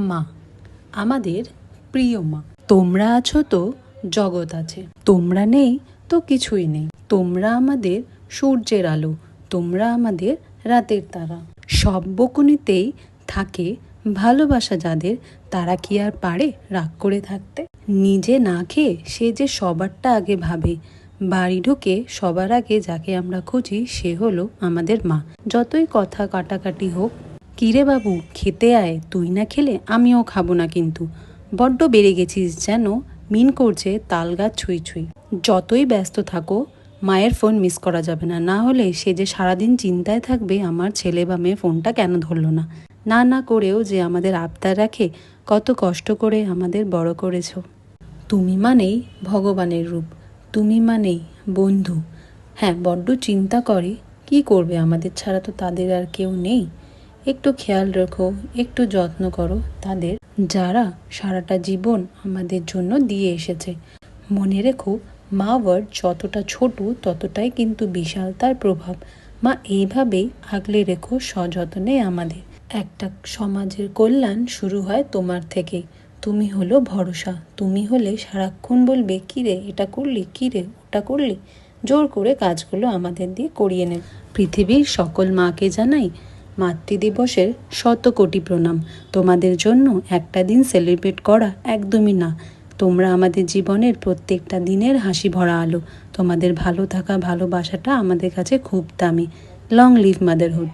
মা, আমাদের প্রিয় মা। তোমরা আছো তো জগৎ আছে, তোমরা নেই তো কিছুই নেই। তোমরা আমাদের সূর্যের আলো, তোমরা আমাদের রাতের তারা। সব বকুনিতেই থাকে ভালোবাসা যাদের, তারা কি আর পারে রাগ করে থাকতে? নিজে না খেয়ে সে যে সবারটা আগে ভাবে, বাড়ি ঢুকে সবার আগে যাকে আমরা খুঁজি সে হলো আমাদের মা। যতই কথা কাটাকাটি হোক, কিরে বাবু খেতে আয়, তুই না খেলে আমিও খাবো না, কিন্তু বড্ড বেড়ে গেছিস যেন, মিন করছে তাল গাছ ছুঁই ছুঁই। যতই ব্যস্ত থাকো, মায়ের ফোন মিস করা যাবে না, না হলে সে যে সারাদিন চিন্তায় থাকবে আমার ছেলে বা মেয়ে ফোনটা কেন ধরলো না। না না করেও যে আমাদের আবদার রাখে, কত কষ্ট করে আমাদের বড় করেছো। তুমি মানেই ভগবানের রূপ, তুমি মানেই বন্ধু। হ্যাঁ, বড্ড চিন্তা করে, কি করবে, আমাদের ছাড়া তো তাদের আর কেউ নেই। একটু খেয়াল রেখো, একটু যত্ন করো তাদের, যারা সারাটা জীবন আমাদের জন্য দিয়ে এসেছে। মনে রেখো, মা ওয়ার্ড যতটা ছোট ততটাই কিন্তু বিশাল তার প্রভাব। মা এইভাবেই আগলে রেখো সযত্নে আমাদের। একটা সমাজের কল্যাণ শুরু হয় তোমার থেকেই। তুমি হলো ভরসা, তুমি হলে সারাক্ষণ বলবে কিরে এটা করলি, কিরে ওটা করলি, জোর করে কাজগুলো আমাদের দিয়ে করিয়ে নেব। পৃথিবীর সকল মাকে জানাই মাতৃদিবসের শত কোটি প্রণাম। তোমাদের জন্য একটা দিন সেলিব্রেট করা একদমই না, তোমরা আমাদের জীবনের প্রত্যেকটা দিনের হাসি ভরা আলো। তোমাদের ভালো থাকা, ভালোবাসাটা আমাদের কাছে খুব দামি। Long live motherhood.